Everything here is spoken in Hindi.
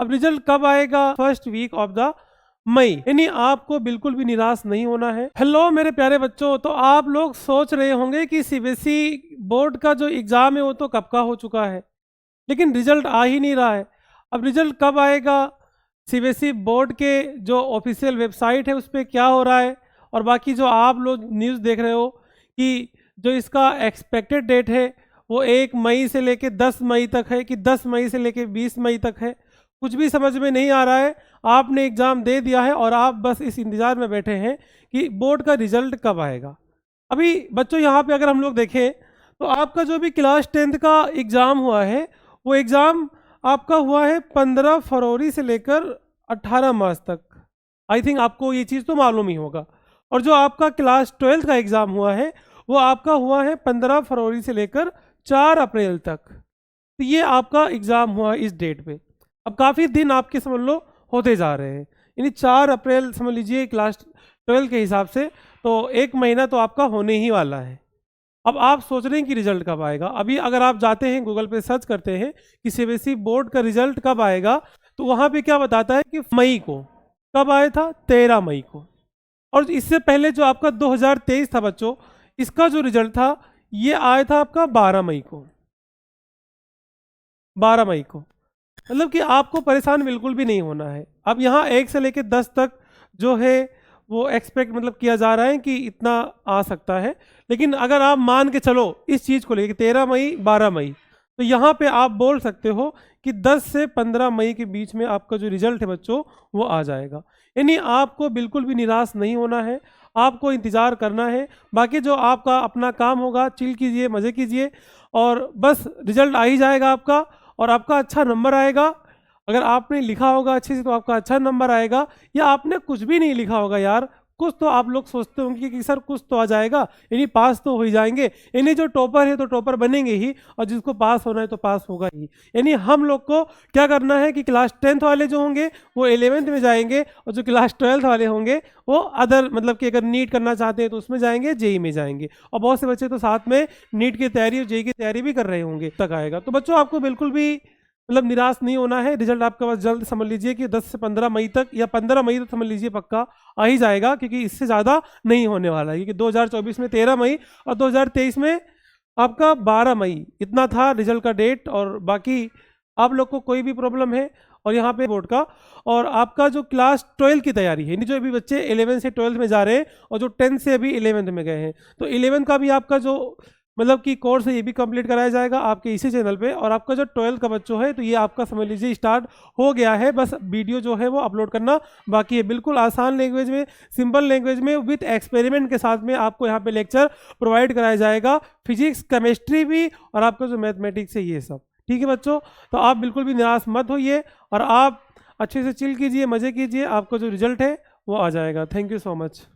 अब रिजल्ट कब आएगा? First week of the May, यानी आपको बिल्कुल भी निराश नहीं होना है। हेलो मेरे प्यारे बच्चों, तो आप लोग सोच रहे होंगे कि सीबीएसई बोर्ड का जो एग्ज़ाम है वो तो कब का हो चुका है, लेकिन रिजल्ट आ ही नहीं रहा है। अब रिजल्ट कब आएगा? सीबीएसई बोर्ड के जो ऑफिशियल वेबसाइट है उस पर क्या हो रहा है, और बाकी जो आप लोग न्यूज़ देख रहे हो कि जो इसका एक्सपेक्टेड डेट है वो 1 मई से लेके 10 मई तक है कि 10 मई से लेके 20 मई तक है, कुछ भी समझ में नहीं आ रहा है। आपने एग्ज़ाम दे दिया है और आप बस इस इंतज़ार में बैठे हैं कि बोर्ड का रिजल्ट कब आएगा। अभी बच्चों यहाँ पे अगर हम लोग देखें तो आपका जो भी क्लास 10th का एग्ज़ाम हुआ है वो एग्ज़ाम आपका हुआ है 15 फरवरी से लेकर 18 मार्च तक। आई थिंक आपको ये चीज़ तो मालूम ही होगा। और जो आपका क्लास 12th का एग्ज़ाम हुआ है वो आपका हुआ है 15 फरवरी से लेकर 4 अप्रैल तक। तो ये आपका एग्ज़ाम हुआ इस डेट पे। अब काफ़ी दिन आपके समझ लो होते जा रहे हैं, यानी 4 अप्रैल समझ लीजिए क्लास 12 के हिसाब से, तो 1 महीना तो आपका होने ही वाला है। अब आप सोच रहे हैं कि रिजल्ट कब आएगा। अभी अगर आप जाते हैं गूगल पे सर्च करते हैं कि सीबीएसई बोर्ड का रिजल्ट कब आएगा, तो वहाँ पे क्या बताता है कि मई को। कब आया था? 13 मई को। और इससे पहले जो आपका 2023 था बच्चों, इसका जो रिजल्ट था ये आया था आपका 12 मई को। 12 मई को। मतलब कि आपको परेशान बिल्कुल भी नहीं होना है। अब यहाँ 1 से लेकर 10 तक जो है वो एक्सपेक्ट मतलब किया जा रहा है कि इतना आ सकता है, लेकिन अगर आप मान के चलो इस चीज़ को लेकर 13 मई 12 मई, तो यहाँ पे आप बोल सकते हो कि 10 से 15 मई के बीच में आपका जो रिजल्ट है बच्चों वो आ जाएगा। यानी आपको बिल्कुल भी निराश नहीं होना है, आपको इंतज़ार करना है। बाकी जो आपका अपना काम होगा चिल कीजिए, मज़े कीजिए, और बस रिजल्ट आ ही जाएगा आपका, और आपका अच्छा नंबर आएगा। अगर आपने लिखा होगा अच्छे से तो आपका अच्छा नंबर आएगा, या आपने कुछ भी नहीं लिखा होगा यार, कुछ तो आप लोग सोचते होंगे कि सर कुछ तो आ जाएगा, यानी पास तो हो ही जाएंगे, यानी जो टॉपर है तो टॉपर बनेंगे ही, और जिसको पास होना है तो पास होगा ही। यानी हम लोग को क्या करना है कि क्लास 10th वाले जो होंगे वो 11th में जाएंगे, और जो क्लास 12th वाले होंगे वो अदर मतलब कि अगर नीट करना चाहते हैं तो उसमें जाएंगे, जेई में जाएंगे, और बहुत से बच्चे तो साथ में नीट की तैयारी और जेई की तैयारी भी कर रहे होंगे तक आएगा। तो बच्चों आपको बिल्कुल भी मतलब निराश नहीं होना है। रिजल्ट आपके पास जल्द समझ लीजिए कि 10 से 15 मई तक, या 15 मई तक समझ लीजिए पक्का आ ही जाएगा, क्योंकि इससे ज़्यादा नहीं होने वाला है। क्योंकि 2024 में 13 मई और 2023 में आपका 12 मई इतना था रिजल्ट का डेट। और बाकी आप लोग को कोई भी प्रॉब्लम है और यहाँ पे बोर्ड का, और आपका जो क्लास 12 की तैयारी है, यानी जो अभी बच्चे 11 से 12 में जा रहे हैं और जो 10 से अभी 11 में गए हैं, तो 11 का भी आपका जो मतलब कि कोर्स है ये भी कंप्लीट कराया जाएगा आपके इसी चैनल पे। और आपका जो 12 का बच्चों है तो ये आपका समझ लीजिए स्टार्ट हो गया है, बस वीडियो जो है वो अपलोड करना बाकी है। बिल्कुल आसान लैंग्वेज में, सिंपल लैंग्वेज में, विथ एक्सपेरिमेंट के साथ में आपको यहाँ पे लेक्चर प्रोवाइड कराया जाएगा, फिजिक्स केमिस्ट्री भी और आपका जो मैथमेटिक्स है ये सब। ठीक है बच्चों, तो आप बिल्कुल भी निराश मत होइए और आप अच्छे से चिल कीजिए, मज़े कीजिए, आपका जो रिजल्ट है वो आ जाएगा। Thank you so much.